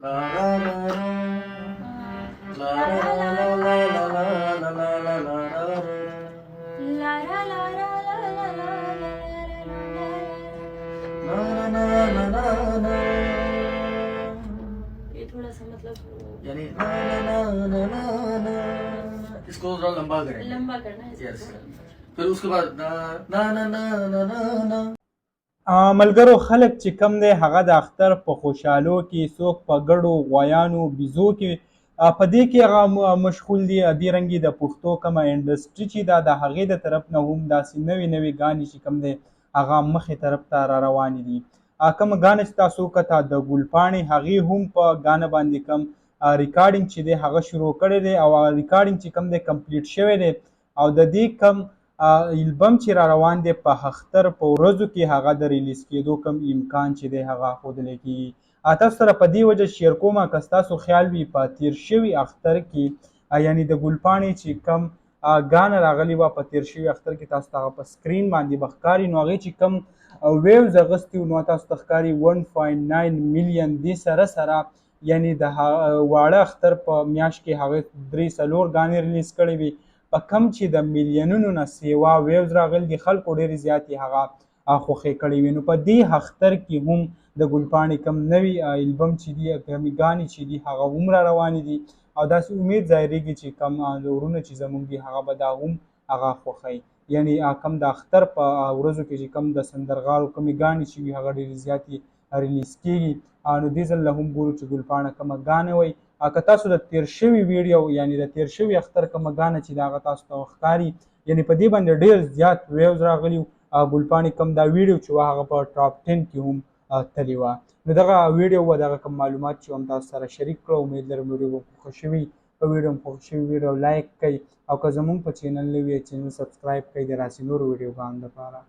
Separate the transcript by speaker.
Speaker 1: ये थोड़ा सा मतलब
Speaker 2: यानी इसको थोड़ा लंबा करें,
Speaker 1: लंबा करना है
Speaker 2: यस। फिर उसके बाद ना ना ना ना ना ना ना।
Speaker 3: ملګرو خلک چې کم دی هغه د اختر په خوشحالو کې څوک په ګډو غویانو بیزو کې په دې کې هغه مشغول دي. دې رنګې د پښتو کومه انډسټري چې ده د هغې د طرف نه هم داسې نوې نوې ګانې چې کم دی هغه مخې طرف ته را روانې دي. کومه ګانه چې تاسو وکته د ګل پاڼې هغې هم په ګانه باندې کم ریکارډینګ چې دی هغه شروع کړی دی او ریکارډینګ چې کم دی کمپلیټ شوی دی او د دې کم البم چې را روان دی په اختر په ورځو کې هغه د ریلیز کېدو کم امکان چې دی هغه ښودلی کېږي. تاسو سره په دې وجه شیر کوم که ستاسو خیال وي په تیر شوي اختر کې یعنې د ګل پاڼې چې کم ګانه راغلې وه په تیر شوي اختر کې تاسو ته هغه په سکرین باندې به ښکاري نو هغې چې کم ویوز اغوستي وو نو تاسو ته ښکاري 1.9 میلیون دې سره سره یعنې د واړه اختر په میاشت کې هغې 3-4 ګانې ریلیز کړې وي په کم چې د میلیونونو نه سیوا ویوز راغلي دي خلکو ډېرې زیاتې هغه خوښې کړې وي. نو په دې اختر کې هم د ګل پاڼې کم نوي البم چې دي کمې ګانې چې دي هغه هم را روانې دي او داسې امید ظاهرېږي چې کم ورونه چې زموږ دي هغه به دا هم هغه خوښوي. یعنې کم د اختر په ورځو کې چې کم د سندرغاړو کمې ګانې چې وي هغه ډېرې زیاتې ریلیز کېږي. نو دې ځل له هم ګورو چې ګل پاڼه کومه ګانه وایي. که تاسو د تیر شوي ویډیو یعنې د تیر شوي اختر کومه ګانه چې د هغه تاسو ته ښکاري یعنې په دې باندې ډېر زیات ویوز راغلي وو ګل پاڼې کم دا ویډیو چې وه هغه په ټاپ 10 کې هم تللې وه. نو دغه ویډیو و دغه کوم معلومات چې هم تاسو سره شریک کړه امید لرم ویډیو به خوښه شوي په ویډیو هم خوښه شوي ویډیو لایک کړئ او که زموږ په چینل نه وي چینل سبسکرایب کړئ د راسې نورو ویډیوګانو لپاره.